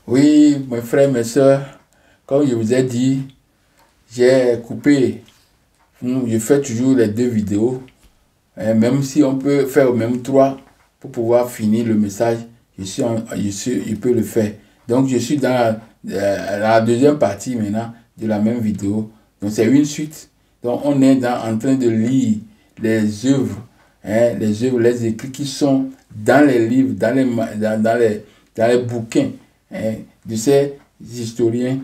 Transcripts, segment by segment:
Oui, mes frères, mes soeurs, comme je vous ai dit, j'ai coupé. Je fais toujours les deux vidéos. Même si on peut faire même trois pour pouvoir finir le message, je peux le faire. Donc, je suis dans la deuxième partie maintenant de la même vidéo. Donc, c'est une suite. Donc, on est en train de lire les œuvres, les écrits qui sont dans les livres, dans les bouquins de ces historiens,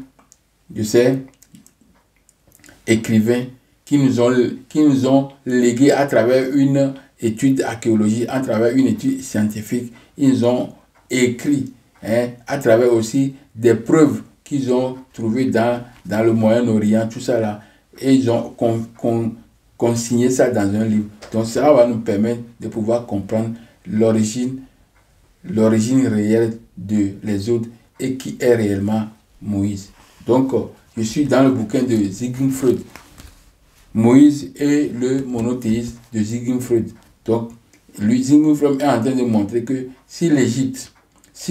de ces écrivains qui nous ont légué à travers une étude archéologique, à travers une étude scientifique. Ils ont écrit à travers aussi des preuves qu'ils ont trouvées dans le Moyen-Orient, tout ça là. Et ils ont consigné ça dans un livre. Donc ça va nous permettre de pouvoir comprendre l'origine réelle de les autres et qui est réellement Moïse. Donc, je suis dans le bouquin de Sigmund Freud, Moïse et le monothéisme de Sigmund Freud. Donc, Sigmund Freud est en train de montrer que si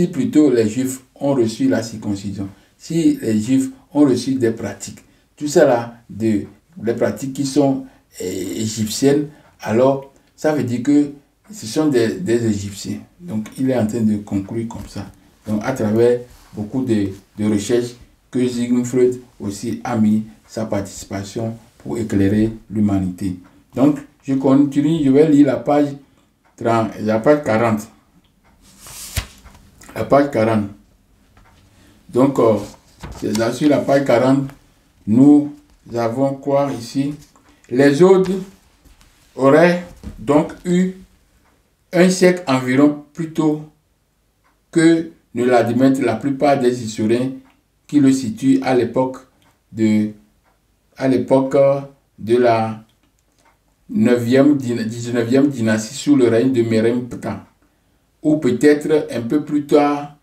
plutôt les Juifs ont reçu la circoncision, si les Juifs ont reçu des pratiques, tout ça là, des pratiques qui sont égyptiennes, alors ça veut dire que ce sont des Égyptiens. Donc, il est en train de conclure comme ça. Donc, à travers beaucoup de recherches que Sigmund Freud aussi a mis sa participation pour éclairer l'humanité. Donc, je continue, je vais lire la page 40. La page 40. Donc, c'est sur la page 40, nous avons quoi ici? Les autres auraient donc eu un siècle environ plus tôt que ne l'admettent la plupart des historiens qui le situent à l'époque de la 19e dynastie sous le règne de Meremptah, ou peut-être un peu plus tard,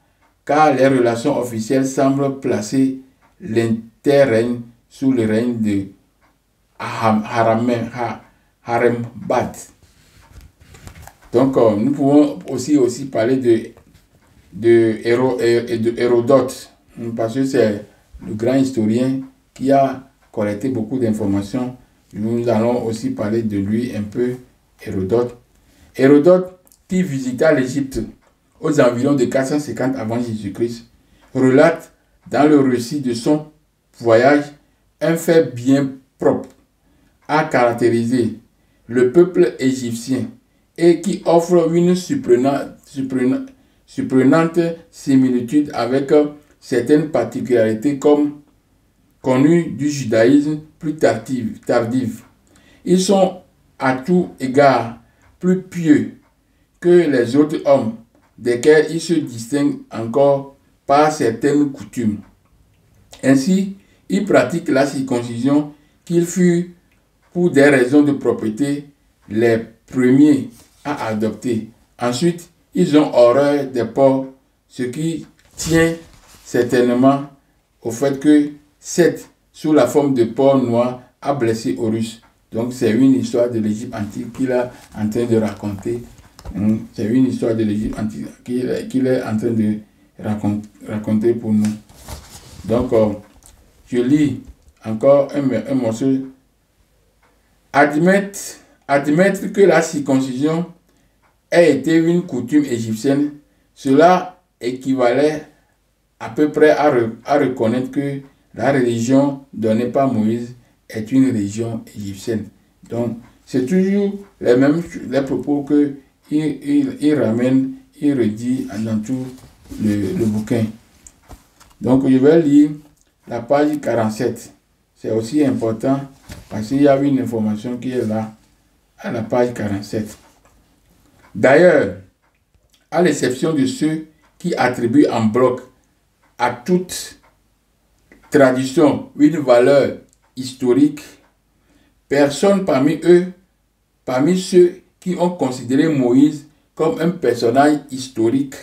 car les relations officielles semblent placer l'interrègne sous le règne de Harembat. Donc, nous pouvons aussi parler de Hérodote, parce que c'est le grand historien qui a collecté beaucoup d'informations. Nous allons aussi parler de lui un peu, Hérodote. Hérodote, qui visita l'Égypte aux environs de 450 avant Jésus-Christ, relate dans le récit de son voyage un fait bien propre à caractériser le peuple égyptien et qui offre une surprenante similitude avec certaines particularités comme connues du judaïsme plus tardive. Ils sont à tout égard plus pieux que les autres hommes, desquels ils se distinguent encore par certaines coutumes. Ainsi, ils pratiquent la circoncision qu'ils furent, pour des raisons de propreté, les premiers à adopter. Ensuite, ils ont horreur des porcs, ce qui tient certainement au fait que Seth, sous la forme de porc noir, a blessé Horus. Donc c'est une histoire de l'Égypte antique qu'il est en train de raconter. C'est une histoire de l'Égypte antique qu'il est en train de raconter pour nous. Donc, je lis encore un morceau. Admettre que la circoncision ait été une coutume égyptienne, cela équivalait à peu près à reconnaître que la religion donnée par Moïse est une religion égyptienne. Donc, c'est toujours les propos qu'il ramène, il redit dans tout le bouquin. Donc, je vais lire la page 47. C'est aussi important parce qu'il y a une information qui est là, à la page 47. D'ailleurs, à l'exception de ceux qui attribuent en bloc à toute tradition une valeur historique, personne parmi ceux qui ont considéré Moïse comme un personnage historique,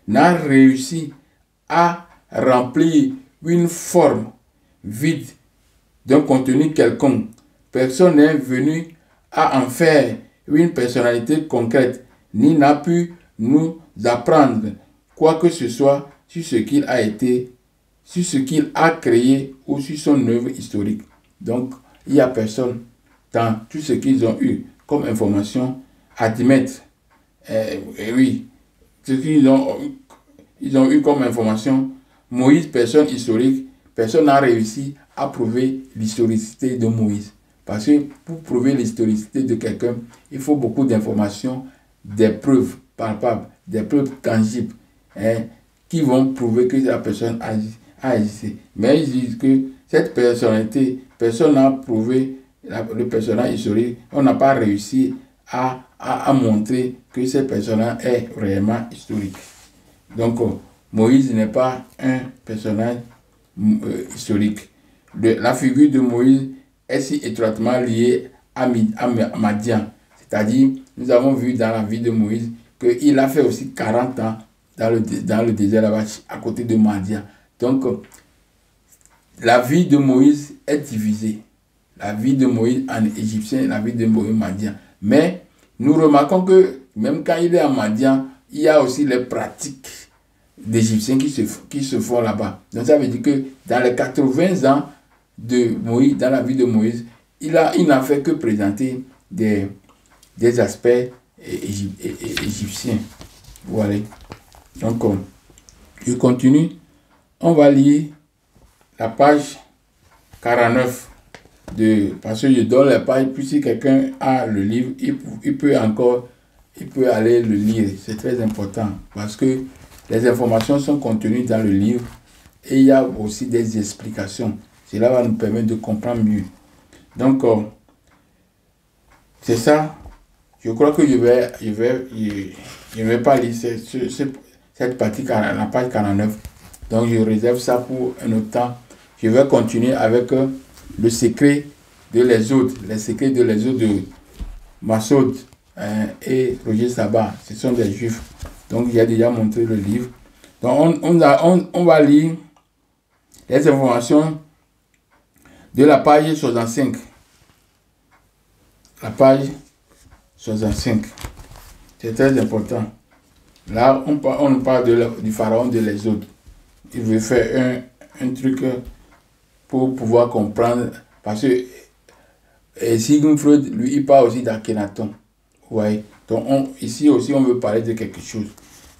n'a réussi à remplir une forme vide d'un contenu quelconque. Personne n'est venu à en faire une personnalité concrète, ni n'a pu nous apprendre quoi que ce soit sur ce qu'il a été, sur ce qu'il a créé ou sur son œuvre historique. Donc, il n'y a personne dans tout ce qu'ils ont eu comme information admettre, oui, ce qu'ils ont eu comme information, Moïse, personne historique, personne n'a réussi à prouver l'historicité de Moïse. Parce que pour prouver l'historicité de quelqu'un, il faut beaucoup d'informations, des preuves palpables, des preuves tangibles, qui vont prouver que la personne a existé. Mais ils disent que cette personnalité, personne n'a prouvé le personnage historique, on n'a pas réussi à montrer que ce personnage est réellement historique. Donc, Moïse n'est pas un personnage historique. La figure de Moïse est si étroitement liée à Madian. C'est-à-dire, nous avons vu dans la vie de Moïse qu'il a fait aussi 40 ans dans le désert là-bas, à côté de Madian. Donc, la vie de Moïse est divisée. La vie de Moïse en égyptien et la vie de Moïse en Madian. Mais nous remarquons que même quand il est en Madian, il y a aussi les pratiques d'Égyptiens qui se font là-bas. Donc ça veut dire que dans les 80 ans de Moïse, dans la vie de Moïse, il n'a fait que présenter des aspects égyptiens. Voilà. Donc, je continue. On va lire la page 49. Parce que je donne la page, puis si quelqu'un a le livre, il peut aller le lire. C'est très important parce que les informations sont contenues dans le livre et il y a aussi des explications. Cela va nous permettre de comprendre mieux. Donc, c'est ça. Je crois que je vais pas lire cette partie, la page 49. Donc, je réserve ça pour un autre temps. Je vais continuer avec le secret de l'Exode. Les secrets de l'Exode de Massoud et Roger Sabat. Ce sont des juifs. Donc, j'ai déjà montré le livre. Donc, on va lire les informations de la page 65. La page 65. C'est très important. Là, on parle du pharaon de l'Exode. Il veut faire un truc pour pouvoir comprendre. Parce que Sigmund Freud, lui, il parle aussi d'Akhenaton. Ouais. Donc, ici aussi, on veut parler de quelque chose.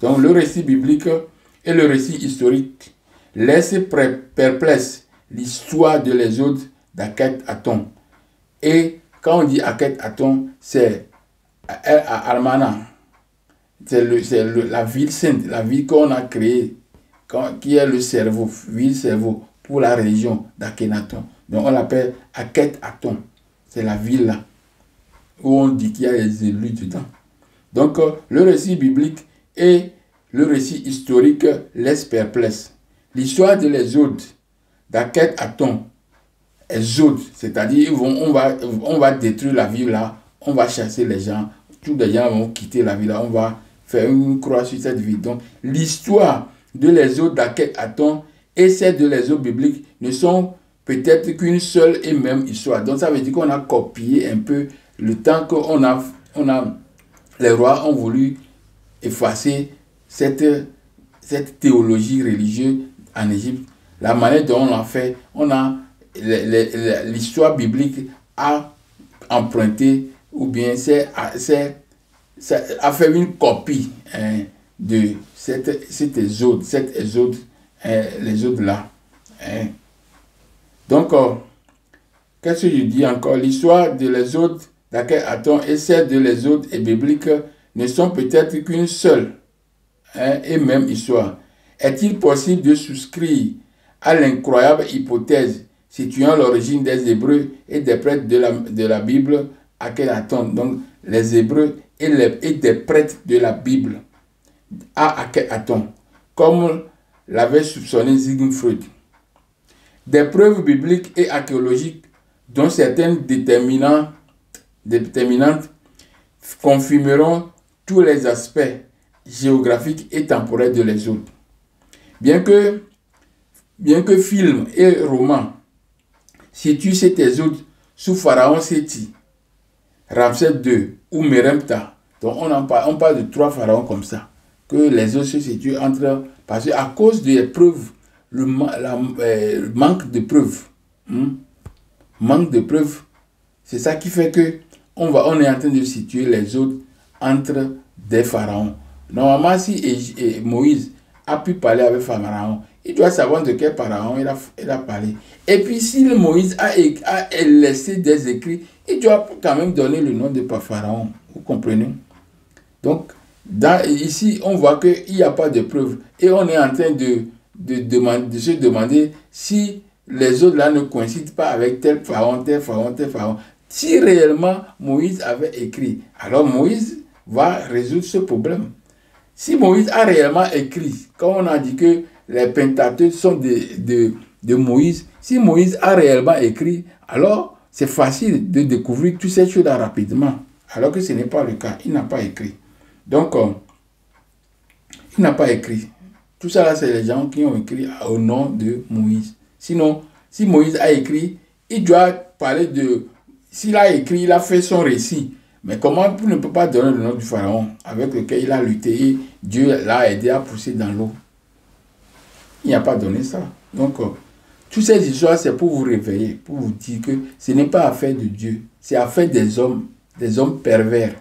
Donc, le récit biblique et le récit historique laissent perplexe l'histoire de l'Exode d'Akhenaton. Et quand on dit Akhenaton, c'est Almana. C'est la ville sainte, la ville qu'on a créée, qui est le cerveau, ville-cerveau, pour la région d'Akhenaton. Donc on l'appelle Akhenaton. C'est la ville là, où on dit qu'il y a les élus dedans. Donc le récit biblique et le récit historique laissent perplexe. L'histoire de l'Exode d'Akhenaton, Exode, c'est-à-dire on va détruire la ville là, on va chasser les gens, tous les gens vont quitter la ville là, on va faire une croix sur cette ville. Donc l'histoire de l'Exode d'Akhenaton et celle de l'Exode biblique ne sont peut-être qu'une seule et même histoire. Donc ça veut dire qu'on a copié un peu le temps qu'on les rois ont voulu effacer cette théologie religieuse en Égypte. La manière dont on l'a fait, l'histoire biblique a emprunté ou bien a fait une copie de cet exode, l'exode là. Donc, qu'est-ce que je dis encore? L'histoire de l'exode d'Akhenaton et celle de l'exode biblique ne sont peut-être qu'une seule et même histoire. Est-il possible de souscrire à l'incroyable hypothèse situant l'origine des Hébreux et des prêtres de la Bible Akhenaton, donc les Hébreux et des prêtres de la Bible à Akhenaton, comme l'avait soupçonné Sigmund Freud? Des preuves bibliques et archéologiques dont certaines déterminantes confirmeront tous les aspects géographiques et temporels de l'Exode. Bien que films et romans situent cet Exode sous Pharaon Séti, Ramsès II ou Merempta, donc on parle de 3 pharaons comme ça. que les autres se situent entre... Parce qu'à cause des preuves, manque de preuves, manque de preuves, c'est ça qui fait que on est en train de situer les autres entre des pharaons. Normalement, si Moïse a pu parler avec Pharaon, il doit savoir de quel pharaon il a parlé. Et puis, si Moïse a laissé des écrits, il doit quand même donner le nom de Pharaon. Vous comprenez? Donc, ici, on voit qu'il n'y a pas de preuves. Et on est en train de se demander si les autres là ne coïncident pas avec tel pharaon, tel pharaon, tel pharaon. Si réellement Moïse avait écrit, alors Moïse va résoudre ce problème. Si Moïse a réellement écrit, comme on a dit que les Pentateuques sont de Moïse, si Moïse a réellement écrit, alors c'est facile de découvrir toutes ces choses-là rapidement. Alors que ce n'est pas le cas, il n'a pas écrit. Donc, il n'a pas écrit. Tout ça là, c'est les gens qui ont écrit au nom de Moïse. Sinon, si Moïse a écrit, il doit parler de... S'il a écrit, il a fait son récit. Mais comment il ne peut pas donner le nom du pharaon avec lequel il a lutté et Dieu l'a aidé à pousser dans l'eau? Il n'a pas donné ça. Donc, toutes ces histoires, c'est pour vous réveiller, pour vous dire que ce n'est pas affaire de Dieu, c'est affaire des hommes pervers.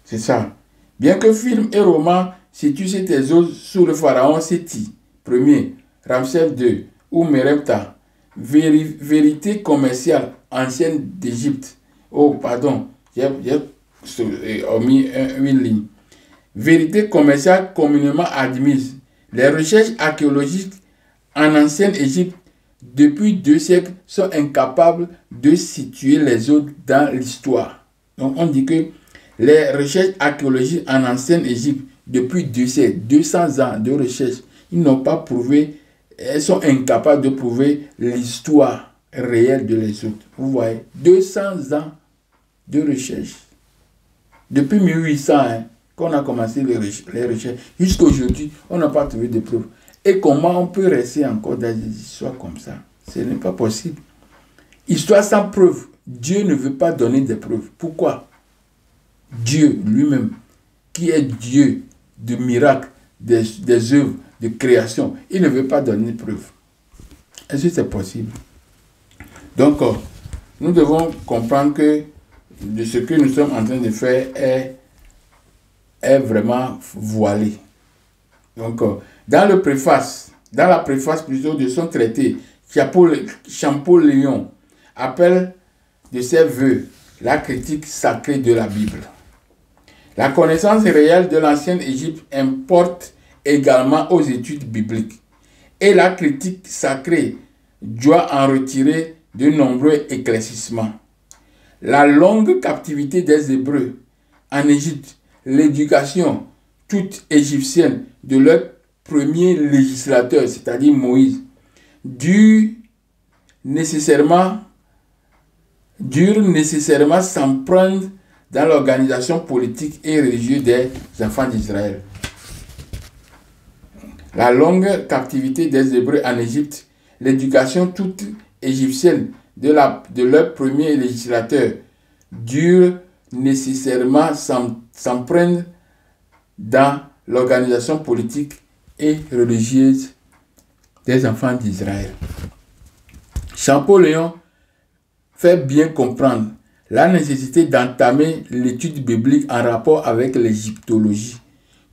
C'est ça. Bien que film et roman situent ces eaux sous le pharaon Séti, premier, Ramsès II ou Mereptah, vérité commerciale ancienne d'Égypte. Oh, pardon, j'ai omis une ligne. Vérité commerciale communément admise. Les recherches archéologiques en ancienne Égypte depuis 2 siècles sont incapables de situer les autres dans l'histoire. Donc on dit que les recherches archéologiques en ancienne Égypte depuis 2 siècles, 200 ans de recherche, ils n'ont pas prouvé, elles sont incapables de prouver l'histoire réelle de les autres. Vous voyez, 200 ans de recherche. Depuis 1800, qu'on a commencé les recherches, jusqu'à aujourd'hui, on n'a pas trouvé de preuves. Et comment on peut rester encore dans des histoires comme ça? Ce n'est pas possible. Histoire sans preuve. Dieu ne veut pas donner des preuves. Pourquoi? Dieu lui-même, qui est Dieu de miracles, des œuvres, de création, il ne veut pas donner de preuves. Est-ce que c'est possible? Donc, nous devons comprendre que de ce que nous sommes en train de faire est vraiment voilé. Donc, dans la préface plutôt de son traité, Champollion appelle de ses vœux la critique sacrée de la Bible. La connaissance réelle de l'ancienne Égypte importe également aux études bibliques. Et la critique sacrée doit en retirer de nombreux éclaircissements. La longue captivité des Hébreux en Égypte, l'éducation toute égyptienne de leur premier législateur, c'est-à-dire Moïse, dure nécessairement s'en prendre dans l'organisation politique et religieuse des enfants d'Israël. La longue captivité des Hébreux en Égypte, l'éducation toute égyptienne de leur premier législateur, dure nécessairement s'en prendre dans l'organisation politique et religieuse des enfants d'Israël. Champollion fait bien comprendre la nécessité d'entamer l'étude biblique en rapport avec l'égyptologie,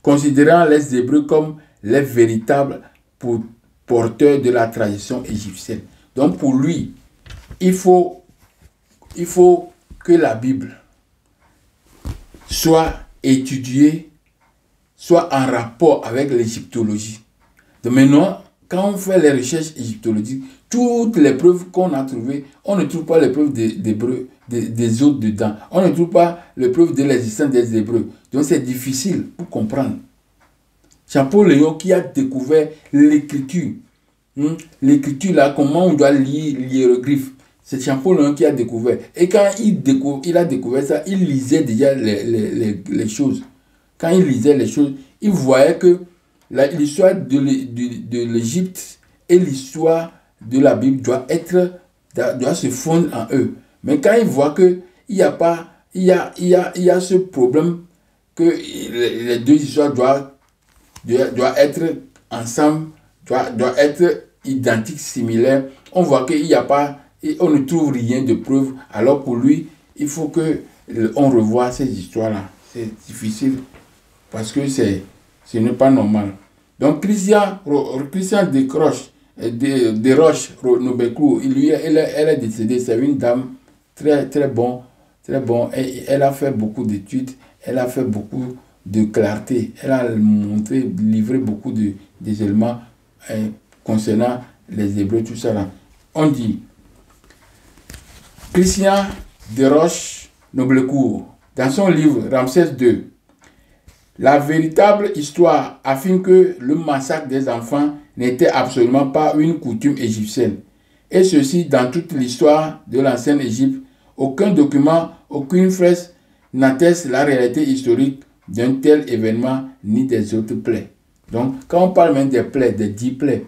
considérant les Hébreux comme les véritables porteurs de la tradition égyptienne. Donc pour lui, il faut que la Bible soit étudiée, soit en rapport avec l'égyptologie. Donc maintenant, quand on fait les recherches égyptologiques, toutes les preuves qu'on a trouvées, on ne trouve pas les preuves des autres dedans. On ne trouve pas les preuves de l'existence des Hébreux. Donc c'est difficile pour comprendre. Champollion qui a découvert l'écriture. L'écriture là, comment on doit lire l'hiéroglyphe. C'est Champollion qui a découvert. Et quand il a découvert ça, il lisait déjà les choses. Quand il lisait les choses, il voyait que l'histoire de l'Égypte et l'histoire de la Bible doit se fondre en eux. Mais quand il voit qu'il y a ce problème que les deux histoires doivent être ensemble, doivent être identiques, similaires. On voit qu'il n'y a pas, et on ne trouve rien de preuve. Alors pour lui, il faut que on revoie ces histoires-là. C'est difficile parce que ce n'est pas normal. Donc Christian Desroches Nobeclou, elle est décédée. C'est une dame très bon. Et elle a fait beaucoup d'études, elle a fait beaucoup de clarté, elle a livré beaucoup d'éléments concernant les Hébreux, tout ça là. On dit, Christian Desroches Noblecourt, dans son livre Ramsès II, la véritable histoire affirme que le massacre des enfants n'était absolument pas une coutume égyptienne. Et ceci dans toute l'histoire de l'ancienne Égypte. Aucun document, aucune fresque n'atteste la réalité historique d'un tel événement ni des autres plaies. Donc, quand on parle même des plaies, des 10 plaies,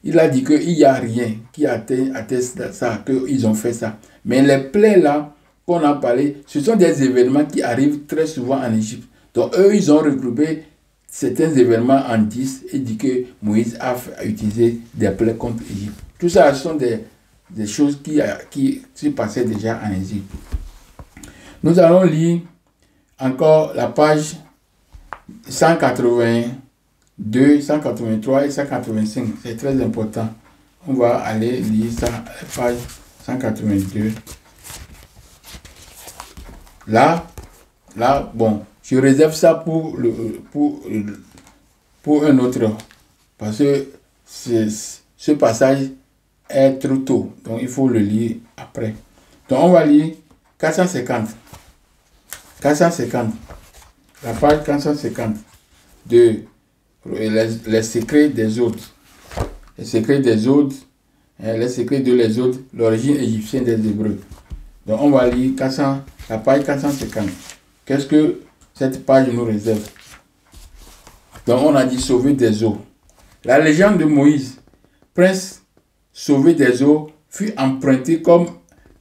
il a dit qu'il n'y a rien qui atteste ça, qu'ils ont fait ça. Mais les plaies là, qu'on a parlé, ce sont des événements qui arrivent très souvent en Égypte. Donc, eux, ils ont regroupé certains événements en 10 et dit que Moïse a utilisé des plaies contre l'Égypte. Tout ça, ce sont des choses qui se passaient déjà en Égypte. Nous allons lire encore la page 182, 183 et 185. C'est très important. On va aller lire ça, la page 182. Là, bon, je réserve ça pour un autre. Parce que ce passage est trop tôt. Donc, il faut le lire après. Donc, on va lire 450. 450. La page 450 de les secrets des autres. Les secrets des autres. Les secrets de les autres. L'origine égyptienne des Hébreux. Donc, on va lire la page 450. Qu'est-ce que cette page nous réserve? Donc, on a dit sauver des eaux. La légende de Moïse, prince sauvé des eaux, fut empruntée comme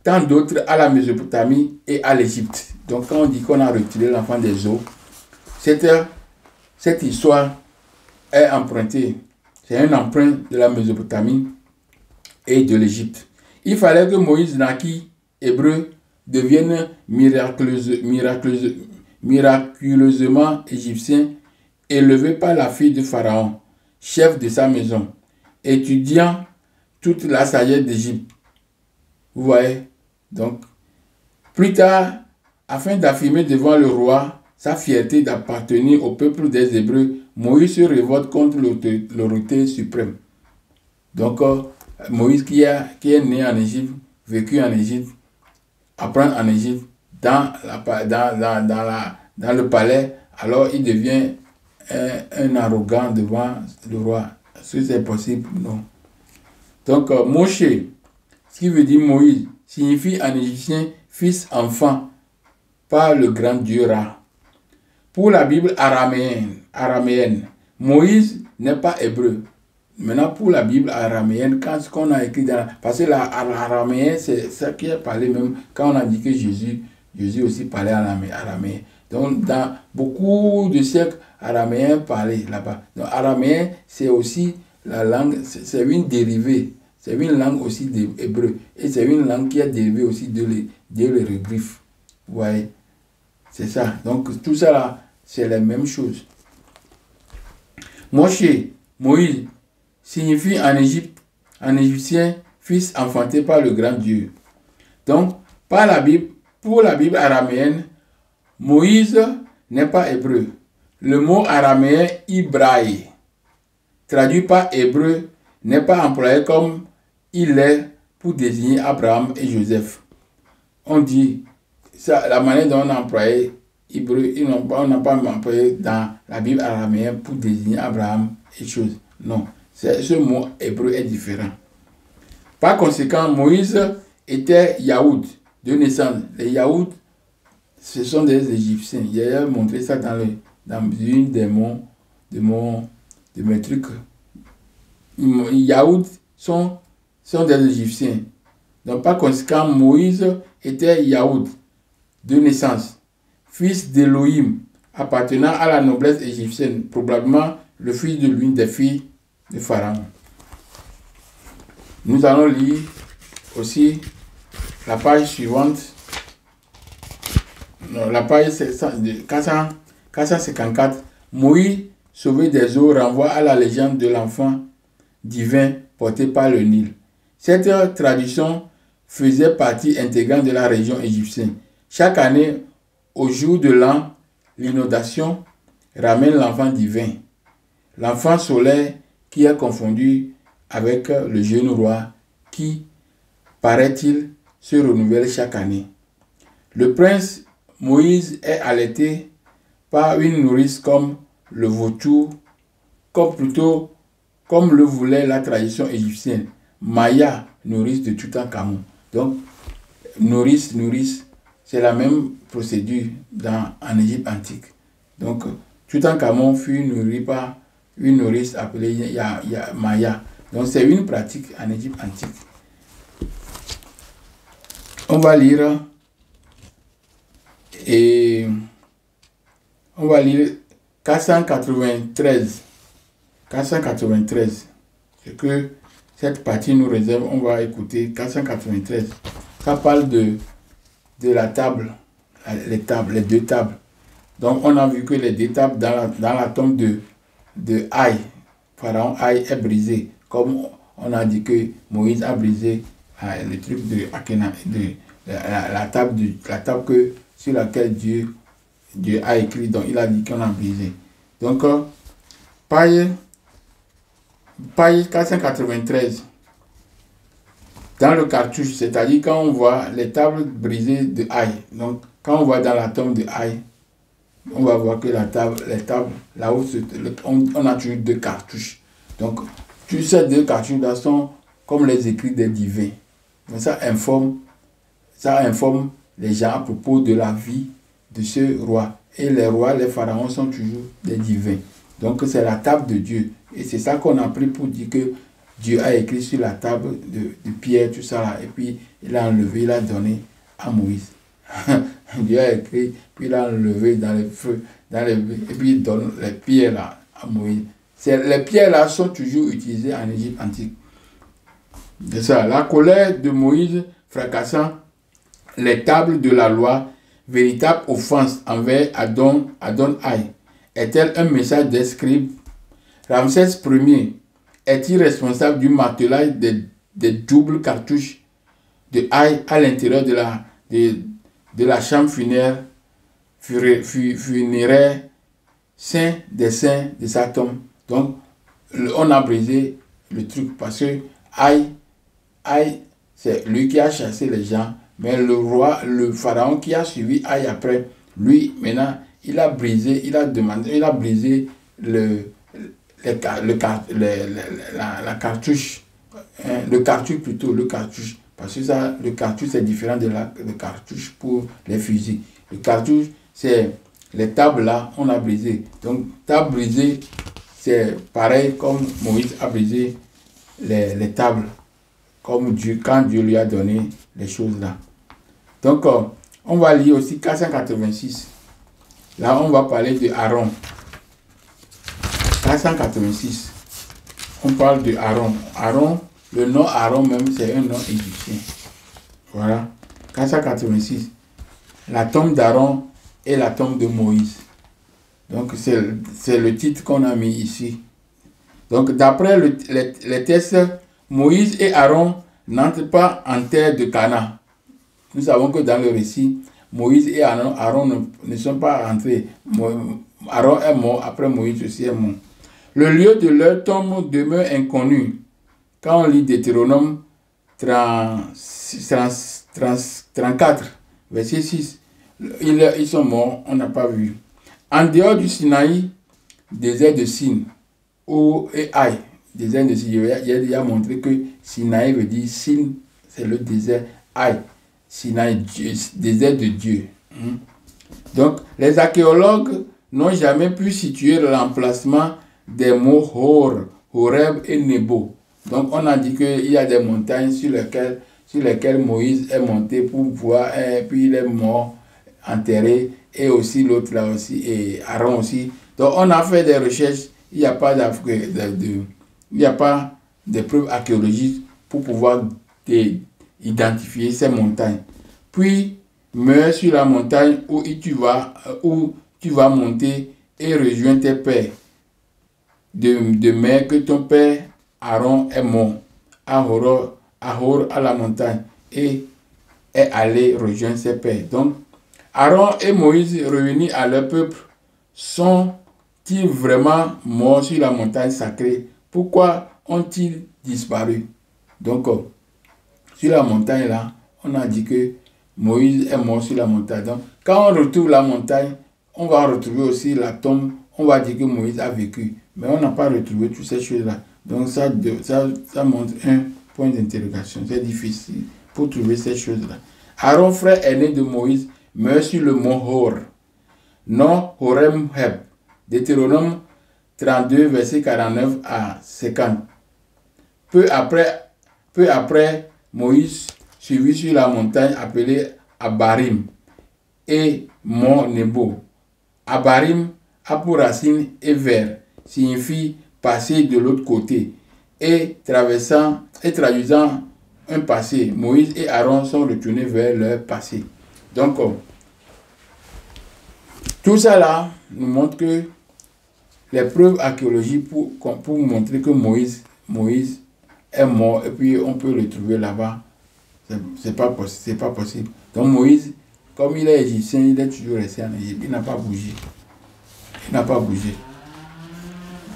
tant d'autres à la Mésopotamie et à l'Égypte. Donc, quand on dit qu'on a retiré l'enfant des eaux, cette histoire est empruntée. C'est un emprunt de la Mésopotamie et de l'Égypte. Il fallait que Moïse, naquit hébreu, devienne miraculeusement égyptien, élevé par la fille de Pharaon, chef de sa maison, étudiant toute la sagesse d'Égypte. Vous voyez? Donc, plus tard, afin d'affirmer devant le roi sa fierté d'appartenir au peuple des Hébreux, Moïse se révolte contre l'autorité suprême. Donc, Moïse qui est né en Égypte, vécu en Égypte, apprend en Égypte, dans le palais, alors il devient un arrogant devant le roi. Est-ce que c'est possible? Non. Donc, Moshe, ce qui veut dire Moïse, signifie en égyptien fils enfant par le grand Dieu Ra. Pour la Bible araméenne, Moïse n'est pas hébreu. Maintenant, pour la Bible araméenne, quand ce qu'on a écrit dans parce que l'araméen, c'est ça qui est parlé même quand on a dit que Jésus aussi parlait araméen. Donc, dans beaucoup de siècles, araméen parlait là-bas. Donc, araméen, c'est aussi la langue, c'est une dérivée. C'est une langue aussi d'hébreu. Et c'est une langue qui est dérivée aussi de l'hiéroglyphe. Vous voyez? C'est ça. Donc, tout ça là, c'est la même chose. Moïse, signifie en égyptien, fils enfanté par le grand Dieu. Donc, pour la Bible araméenne, Moïse n'est pas hébreu. Le mot araméen Ibraï, traduit par hébreu, n'est pas employé comme il est pour désigner Abraham et Joseph. On dit, ça, la manière dont on a employé hébreu, on n'a pas employé dans la Bible araméenne pour désigner Abraham et choses. Non, ce mot hébreu est différent. Par conséquent, Moïse était Yaoud de naissance. Les Yaoud, ce sont des Égyptiens. J'ai montré ça dans une de mes trucs. Yaoud sont des Égyptiens. Donc, par conséquent, Moïse était Yaoud de naissance, fils d'Élohim, appartenant à la noblesse égyptienne, probablement le fils de l'une des filles de Pharaon. Nous allons lire aussi la page suivante, la page 454. Moïse, sauvé des eaux, renvoie à la légende de l'enfant divin porté par le Nil. Cette tradition faisait partie intégrante de la région égyptienne. Chaque année, au jour de l'an, l'inondation ramène l'enfant divin, l'enfant solaire qui est confondu avec le jeune roi qui, paraît-il, se renouvelle chaque année. Le prince Moïse est allaité par une nourrice comme le vautour, comme le voulait la tradition égyptienne. Maya, nourrice de Toutankhamon. Donc, nourrice, c'est la même procédure en Égypte antique. Donc, Toutankhamon fut nourri par une nourrice appelée Maya. Donc, c'est une pratique en Égypte antique. On va lire 493. 493. Ce que cette partie nous réserve, on va écouter 493. Ça parle de la table, les deux tables. Donc, on a vu que les deux tables dans la tombe de Haï, Pharaon Haï est brisée. Comme on a dit que Moïse a brisé le truc de Akena, la table sur laquelle Dieu a écrit. Donc, il a dit qu'on a brisé. Donc, page 493. Dans le cartouche, c'est-à-dire quand on voit les tables brisées de Haï. Donc, quand on voit dans la tombe de Haï, on va voir que les tables, là-haut, on a toujours deux cartouches. Donc, tous ces deux cartouches-là sont comme les écrits des divins. Donc, ça informe les gens à propos de la vie de ce roi. Et les rois, les pharaons sont toujours des divins. Donc, c'est la table de Dieu. Et c'est ça qu'on a pris pour dire que Dieu a écrit sur la table de pierre, tout ça là. Et puis, il a enlevé, il a donné à Moïse. Dieu a écrit, puis il a enlevé dans les feux, et puis il donne les pierres là à Moïse. Les pierres là sont toujours utilisées en Égypte antique. C'est ça. La colère de Moïse fracassant les tables de la loi, véritable offense envers Adon-Haï, est-elle un message des scribes? Ramsès Ier est-il responsable du martelage des doubles cartouches de Haï à l'intérieur de la chambre funéraire saint des saints de sa tombe? Donc, on a brisé le truc parce que Haï, c'est lui qui a chassé les gens, mais le pharaon qui a suivi Haï après, lui, maintenant, il a brisé la cartouche, le cartouche, parce que ça, le cartouche c'est différent de le cartouche pour les fusils. Le cartouche, c'est les tables là, on a brisé. Donc, table brisée, c'est pareil comme Moïse a brisé les tables, comme quand Dieu lui a donné les choses là. Donc, on va lire aussi 486. Là, on va parler de Aaron. 486. On parle de Aaron. Aaron, le nom Aaron même, c'est un nom égyptien. Voilà. 486. La tombe d'Aaron et la tombe de Moïse. Donc, c'est le titre qu'on a mis ici. Donc, d'après les textes, Moïse et Aaron n'entrent pas en terre de Canaan. Nous savons que dans le récit, Moïse et Aaron ne sont pas rentrés. Aaron est mort, après Moïse aussi est mort. Le lieu de leur tombe demeure inconnu. Quand on lit Deutéronome 34, verset 6, ils sont morts, on n'a pas vu. En dehors du Sinaï, désert de Sin, et Haï, désert de Sin, il a déjà montré que Sinaï veut dire Sin, c'est le désert, Haï, Sinaï, désert de Dieu. Donc, les archéologues n'ont jamais pu situer l'emplacement des mots Hor, Horeb et Nebo. Donc, on a dit qu'il y a des montagnes sur lesquelles Moïse est monté pour voir, et puis il est mort, enterré. et aussi l'autre là aussi, et Aaron aussi. Donc on a fait des recherches, il n'y a pas de preuves archéologiques pour pouvoir identifier ces montagnes. Puis, meurs sur la montagne où tu vas monter et rejoindre tes pères. De même que ton père Aaron est mort à Hor, à la montagne, et est allé rejoindre ses pères. Donc, Aaron et Moïse, revenus à leur peuple, sont-ils vraiment morts sur la montagne sacrée? Pourquoi ont-ils disparu? Donc, sur la montagne là, on a dit que Moïse est mort sur la montagne. Donc, quand on retrouve la montagne, on va retrouver aussi la tombe. On va dire que Moïse a vécu. Mais on n'a pas retrouvé toutes ces choses-là. Donc, ça montre un point d'interrogation. C'est difficile pour trouver ces choses-là. Aaron, frère aîné de Moïse, meurt sur le mont Hor, non Horem-Heb. Deutéronome 32, verset 49 à 50. Peu après, Moïse suivit sur la montagne appelée Abarim et mont Nebo. Abarim a pour racine Ever, signifie passer de l'autre côté, et traduisant un passé. Moïse et Aaron sont retournés vers leur passé. Donc, tout ça là nous montre que les preuves archéologiques pour montrer que Moïse est mort et puis on peut le trouver là-bas, c'est pas possible. Donc Moïse, comme il est égyptien, il est toujours resté en Égypte, il n'a pas bougé.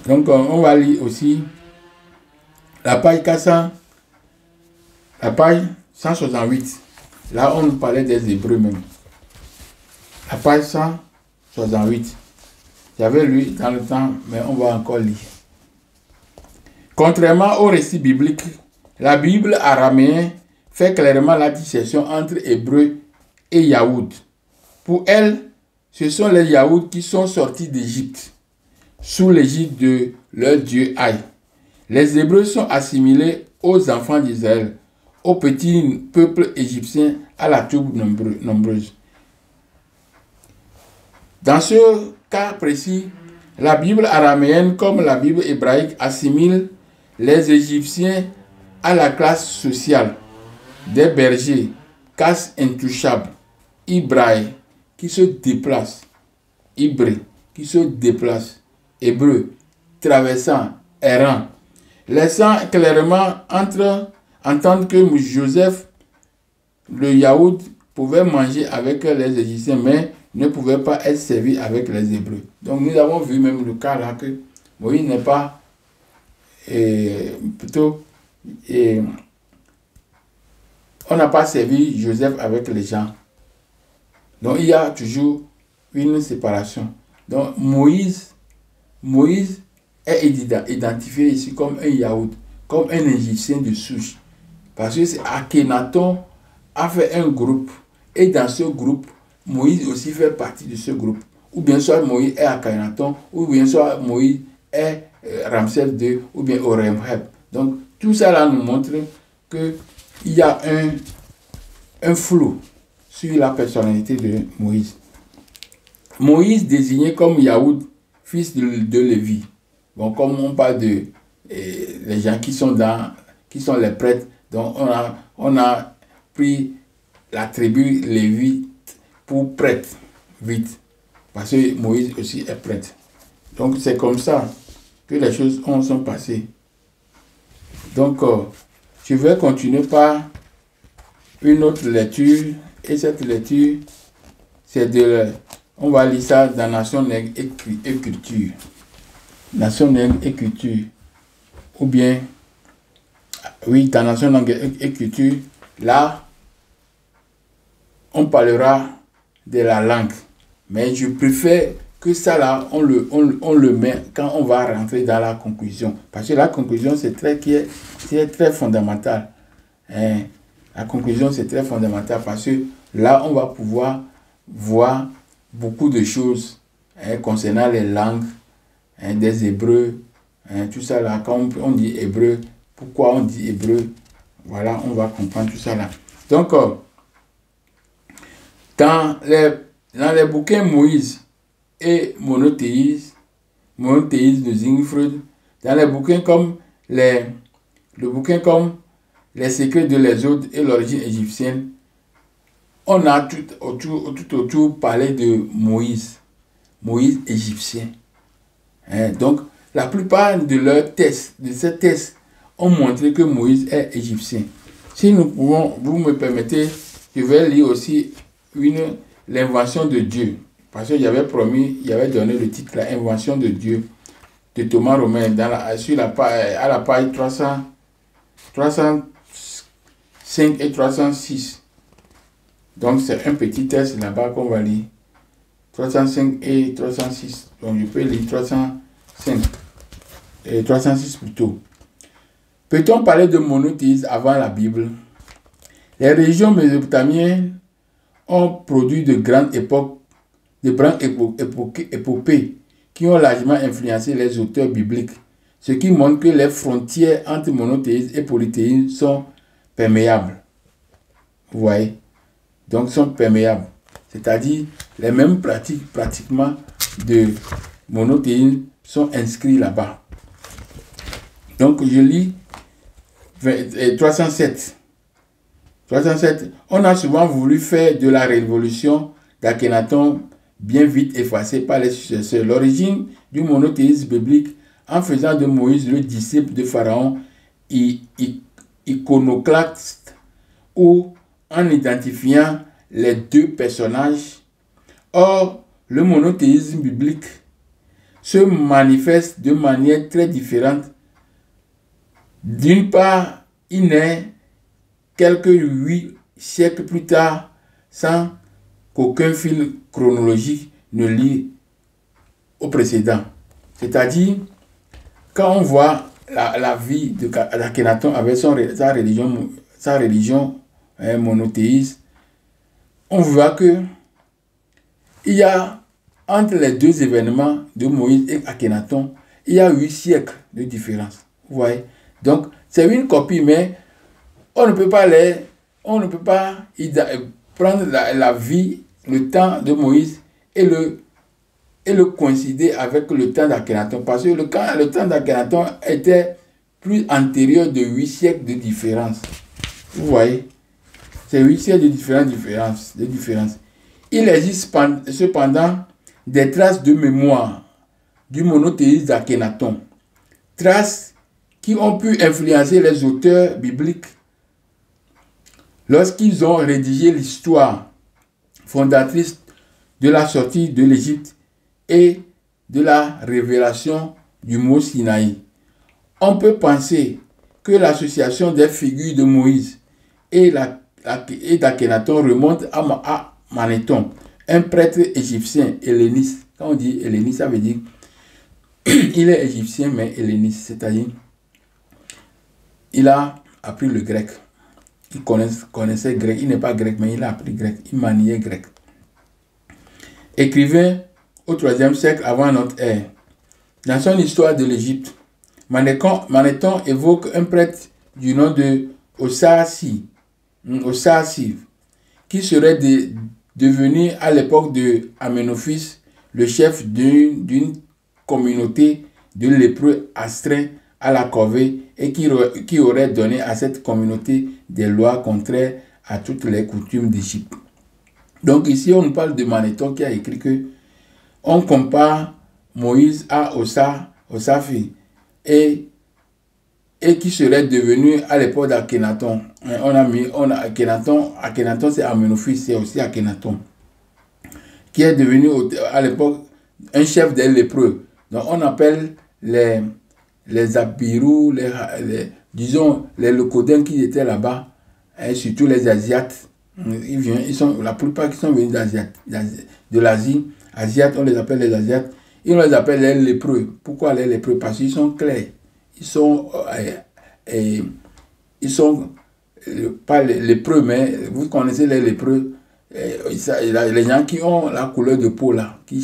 Donc on va lire aussi la page 168. Là on nous parlait des Hébreux même. La page 168. J'avais lu dans le temps, mais on va encore lire. Contrairement au récit biblique, la Bible araméenne fait clairement la distinction entre Hébreux et Yaoud. Pour elle, ce sont les Yaouds qui sont sortis d'Égypte, sous l'égide de leur dieu Haï. Les Hébreux sont assimilés aux enfants d'Israël, au petit peuple égyptien, à la troupe nombreuse. Dans ce cas précis, la Bible araméenne comme la Bible hébraïque assimile les Égyptiens à la classe sociale des bergers, casse intouchables, Ibraï, qui se déplacent, Ibré, qui se déplacent, Hébreu, traversant, errant, laissant clairement entendre que Joseph, le Yaoud, pouvait manger avec les Égyptiens, mais ne pouvait pas être servi avec les Hébreux. Donc nous avons vu même le cas là que Moïse n'est pas on n'a pas servi Joseph avec les gens. Donc il y a toujours une séparation. Donc Moïse est identifié ici comme un Yaoud, comme un Égyptien de souche. Parce que c'est Akhenaton a fait un groupe. Et dans ce groupe, Moïse aussi fait partie de ce groupe. Ou bien soit Moïse est Akhenaton, ou bien soit Moïse est Ramsès II, ou bien Horemheb. Donc tout ça là nous montre qu'il y a un flou sur la personnalité de Moïse. Moïse désigné comme Yaoud, fils de Lévi. Bon, comme on parle de les gens qui sont les prêtres, donc on a pris la tribu Lévite pour prêtre, vite, parce que Moïse aussi est prêtre. Donc c'est comme ça que les choses sont passées. Donc je vais continuer par une autre lecture, et cette lecture, c'est on va lire ça dans Nation Nègre et Culture. Nation Nègre et Culture. Ou bien, oui, dans Nation Nègre et Culture, là, on parlera de la langue. Mais je préfère que ça là, on le met quand on va rentrer dans la conclusion. Parce que la conclusion, c'est très fondamental. La conclusion, c'est très fondamental parce que là, on va pouvoir voir beaucoup de choses concernant les langues des Hébreux. Tout ça là, quand on dit hébreu, pourquoi on dit hébreu, voilà, on va comprendre tout ça là. Donc, dans dans les bouquins Moïse et monothéisme de Siegfried, dans les bouquins comme le bouquin comme Les secrets de l'Exode et l'origine égyptienne, on a tout autour parlé de Moïse égyptien. Donc, la plupart de leurs tests, de ces tests, ont montré que Moïse est égyptien. Si nous pouvons, vous me permettez, je vais lire aussi l'invention de Dieu. Parce que j'avais promis, il avait donné le titre, l'invention de Dieu, de Thomas Romain, à la page 305 et 306. Donc, c'est un petit test là-bas qu'on va lire. 305 et 306. Donc, je peux lire 305 et 306 plutôt. Peut-on parler de monothéisme avant la Bible? Les religions mésopotamiennes ont produit de grandes épopées qui ont largement influencé les auteurs bibliques, ce qui montre que les frontières entre monothéisme et polythéisme sont perméables. Vous voyez? Donc, sont perméables. C'est-à-dire, les mêmes pratiques pratiquement de monothéisme sont inscrites là-bas. Donc, je lis 307. 307. On a souvent voulu faire de la révolution d'Akhenaton bien vite effacée par les successeurs. L'origine du monothéisme biblique en faisant de Moïse le disciple de Pharaon iconoclaste ou en identifiant les deux personnages. Or, le monothéisme biblique se manifeste de manière très différente. D'une part, il naît quelques 8 siècles plus tard sans qu'aucun fil chronologique ne lie au précédent. C'est-à-dire, quand on voit la vie d'Akhenaton avec sa religion monothéiste, on voit que il y a entre les deux événements de Moïse et Akhenaton, il y a 8 siècles de différence. Vous voyez? Donc, c'est une copie, mais on ne peut pas prendre la vie, le temps de Moïse et le coïncider avec le temps d'Akhenaton. Parce que le temps d'Akhenaton était plus antérieur de 8 siècles de différence. Vous voyez? C'est 8 siècles de différence. Il existe cependant des traces de mémoire du monothéisme d'Akhenaton. Traces qui ont pu influencer les auteurs bibliques lorsqu'ils ont rédigé l'histoire fondatrice de la sortie de l'Égypte et de la révélation du mont Sinaï. On peut penser que l'association des figures de Moïse et d'Akhenaton remonte à Manéthon, un prêtre égyptien helléniste. Quand on dit helléniste, ça veut dire il est égyptien mais helléniste, c'est-à-dire il a appris le grec. Il connaissait grec. Il n'est pas grec, mais il a appris grec. Il maniait grec. Écrivain au 3e siècle avant notre ère. Dans son histoire de l'Égypte, Manéthon évoque un prêtre du nom de Osarsiv, qui serait devenu à l'époque de Aménophis le chef d'une communauté de lépreux astreints à la corvée et qui aurait donné à cette communauté des lois contraires à toutes les coutumes d'Égypte. Donc ici, on parle de Manéthon qui a écrit que on compare Moïse à Osarsiv et qui serait devenu à l'époque d'Akhenaton. Akhenaton c'est Aménophis, c'est aussi Akhenaton, qui est devenu à l'époque un chef des lépreux. Donc on appelle les Abirous, disons les Locodins qui étaient là-bas, et surtout les Asiates. La plupart qui sont venus de l'Asie, Asiates, on les appelle les Asiates, et on les appelle les lépreux. Pourquoi les lépreux? Parce qu'ils sont clairs. Ils sont pas les lépreux, mais vous connaissez les lépreux, les gens qui ont la couleur de peau là, qui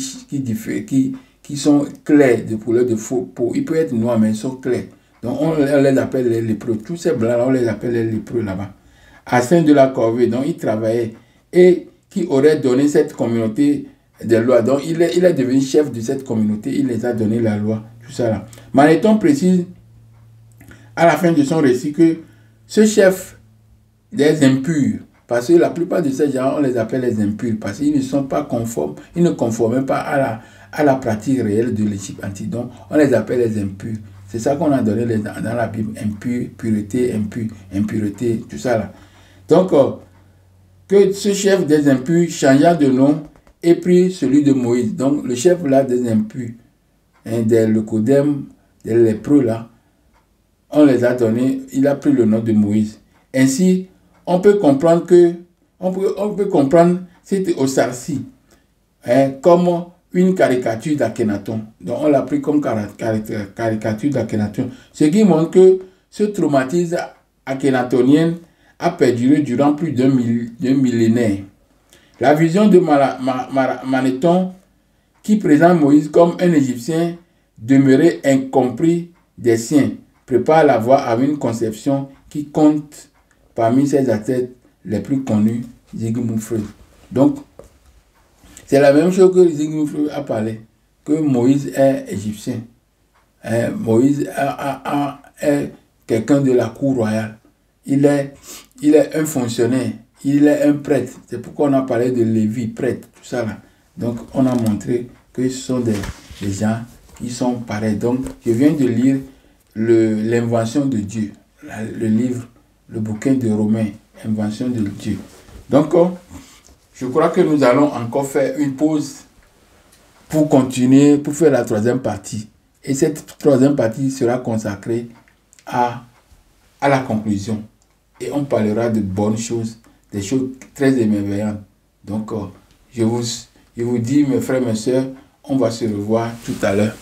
sont clairs de couleur de peau. Ils peuvent être noirs, mais ils sont clairs. Donc on les appelle les lépreux. Tous ces blancs là, on les appelle les lépreux là-bas. À Saint de la Corvée, donc ils travaillaient, et qui aurait donné cette communauté des lois. Donc, il est devenu chef de cette communauté. Il les a donné la loi. Tout ça là. Manéthon précise à la fin de son récit que ce chef des impurs, parce que la plupart de ces gens, on les appelle les impurs, parce qu'ils ne sont pas conformes, ils ne conforment pas à la pratique réelle de l'Égypte antique. Donc, on les appelle les impurs. C'est ça qu'on a donné dans la Bible, impur, pureté, impur, impureté, tout ça là. Donc, que ce chef des impurs changea de nom et prit celui de Moïse. Donc, le chef là des impurs, des leucodèmes, des lépreux là, on les a donnés, il a pris le nom de Moïse. Ainsi, on peut comprendre que, c'était Osarsi, comme une caricature d'Akhenaton. Donc, on l'a pris comme caricature d'Akhenaton. Ce qui montre que ce traumatisme akhénatonien a perduré durant plus d'un millénaire. La vision de Manéthon, qui présente Moïse comme un Égyptien demeuré incompris des siens, prépare la voie à une conception qui compte parmi ses athlètes les plus connus, Zigmund Freud. Donc, c'est la même chose que Zigmund Freud a parlé, que Moïse est égyptien. Moïse est quelqu'un de la cour royale. Il est un fonctionnaire, il est un prêtre. C'est pourquoi on a parlé de Lévi, prêtre, tout ça là. Donc, on a montré que ce sont des gens qui sont pareils. Donc, je viens de lire l'invention de Dieu, le livre, le bouquin de Romains, invention de Dieu. Donc, je crois que nous allons encore faire une pause pour continuer, pour faire la troisième partie. Et cette troisième partie sera consacrée à la conclusion. Et on parlera de bonnes choses, des choses très émerveillantes. Donc, je vous dis, mes frères, mes sœurs, on va se revoir tout à l'heure.